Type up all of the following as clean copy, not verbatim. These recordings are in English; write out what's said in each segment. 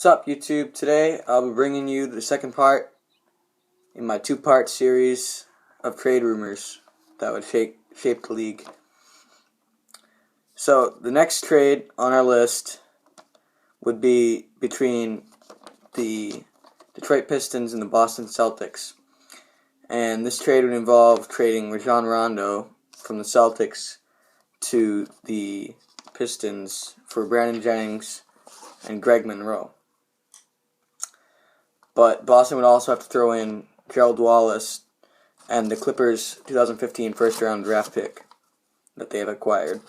What's up, YouTube? Today I'll be bringing you the second part in my two-part series of trade rumors that would shape the league. So the next trade on our list would be between the Detroit Pistons and the Boston Celtics. And this trade would involve trading Rajon Rondo from the Celtics to the Pistons for Brandon Jennings and Greg Monroe. But Boston would also have to throw in Gerald Wallace and the Clippers' 2015 first-round draft pick that they have acquired.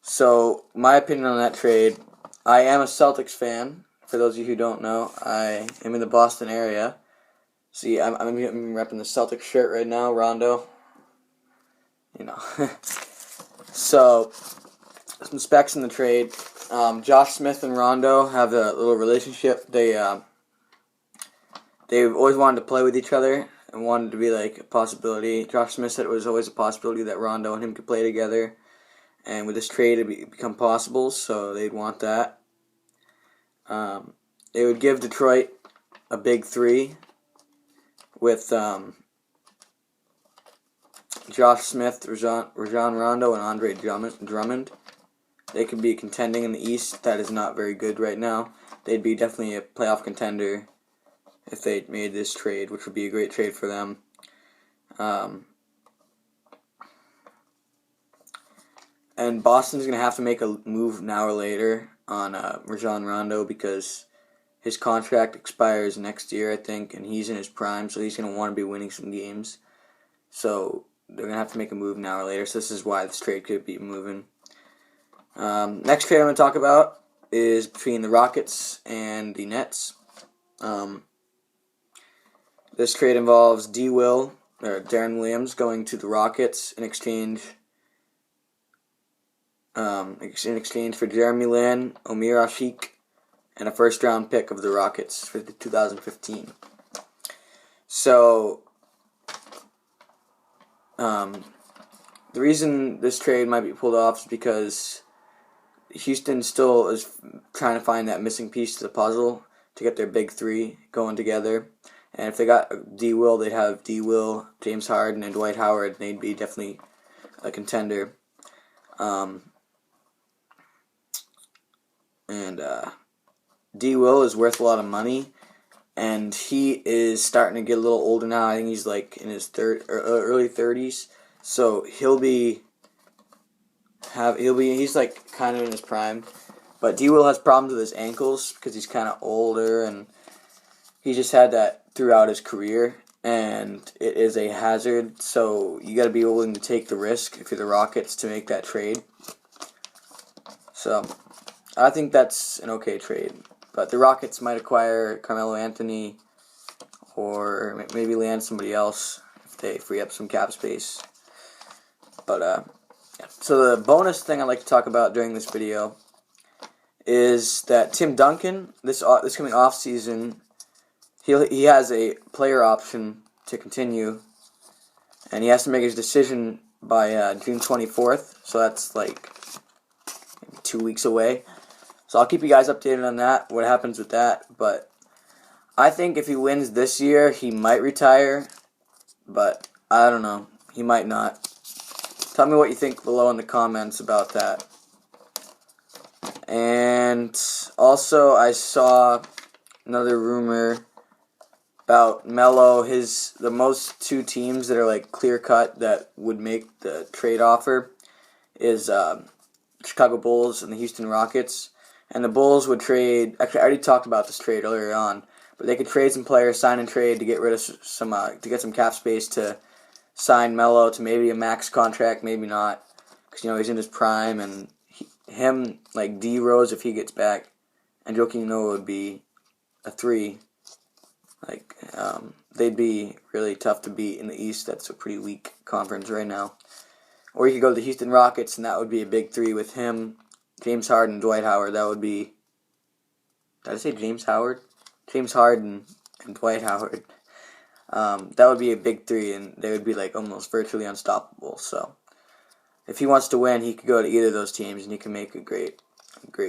So, my opinion on that trade, I am a Celtics fan. For those of you who don't know, I am in the Boston area. See, I'm repping the Celtics shirt right now, Rondo. You know. So, some specs in the trade. Josh Smith and Rondo have a little relationship. They've always wanted to play with each other and wanted to be like a possibility. Josh Smith said it was always a possibility that Rondo and him could play together, and with this trade it would become possible, so they'd want that. They would give Detroit a big three with Josh Smith, Rajon Rondo, and Andre Drummond. They could be contending in the East. That is not very good right now. They'd be definitely a playoff contender if they made this trade, which would be a great trade for them. And Boston's going to have to make a move now or later on Rajon Rondo because his contract expires next year, I think, and he's in his prime, so he's going to want to be winning some games. So they're going to have to make a move now or later, so this is why this trade could be moving. Next trade I'm going to talk about is between the Rockets and the Nets. This trade involves Darren Williams going to the Rockets in exchange for Jeremy Lin, Omer Asik, and a first-round pick of the Rockets for the 2015. So, the reason this trade might be pulled off is because Houston still is trying to find that missing piece to the puzzle to get their big three going together. And if they got D-Will, they'd have D-Will, James Harden, and Dwight Howard, and they'd be definitely a contender. D-Will is worth a lot of money, and he is starting to get a little older now. I think he's like in his early 30s, so he's like kind of in his prime. But D-Will has problems with his ankles because he's kind of older, and he just had that throughout his career, and it is a hazard. So you got to be willing to take the risk if you're the Rockets to make that trade. So I think that's an okay trade. But the Rockets might acquire Carmelo Anthony or maybe land somebody else if they free up some cap space. But yeah. So the bonus thing I'd like to talk about during this video is that Tim Duncan, this coming off season, he has a player option to continue, and he has to make his decision by June 24th. So that's like 2 weeks away. So I'll keep you guys updated on that, what happens with that. But I think if he wins this year, he might retire. But I don't know. He might not. Tell me what you think below in the comments about that. And also, I saw another rumor about Melo. The most two teams that are like clear-cut that would make the trade offer is Chicago Bulls and the Houston Rockets. And the Bulls would trade. Actually, I already talked about this trade earlier on, but they could trade some players, sign and trade to get rid of some, to get some cap space to sign Melo to maybe a max contract, maybe not, because he's in his prime, and him like D Rose if he gets back, and Joakim Noah would be a three. Like they'd be really tough to beat in the East. That's a pretty weak conference right now. Or you could go to the Houston Rockets, and that would be a big three with him, James Harden, Dwight Howard. That would be... Did I say James Howard? James Harden and Dwight Howard. That would be a big three, and they would be like almost virtually unstoppable. So, if he wants to win, he could go to either of those teams, and he can make a great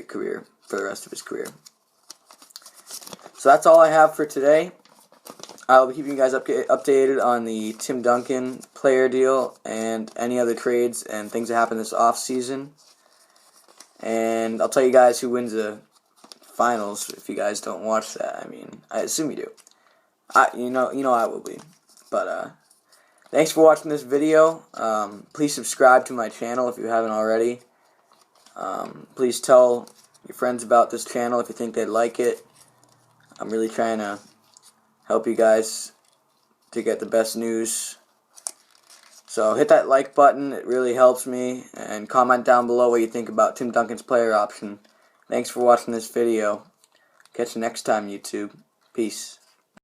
career. for the rest of his career. So that's all I have for today. I'll be keeping you guys updated on the Tim Duncan player deal and any other trades and things that happen this offseason. And I'll tell you guys who wins the finals if you guys don't watch that. I mean, I assume you do. You know I will be. But thanks for watching this video. Please subscribe to my channel if you haven't already. Please tell your friends about this channel if you think they'd like it. I'm really trying to help you guys to get the best news. So hit that like button, it really helps me, and comment down below what you think about Tim Duncan's player option. Thanks for watching this video. Catch you next time, YouTube. Peace.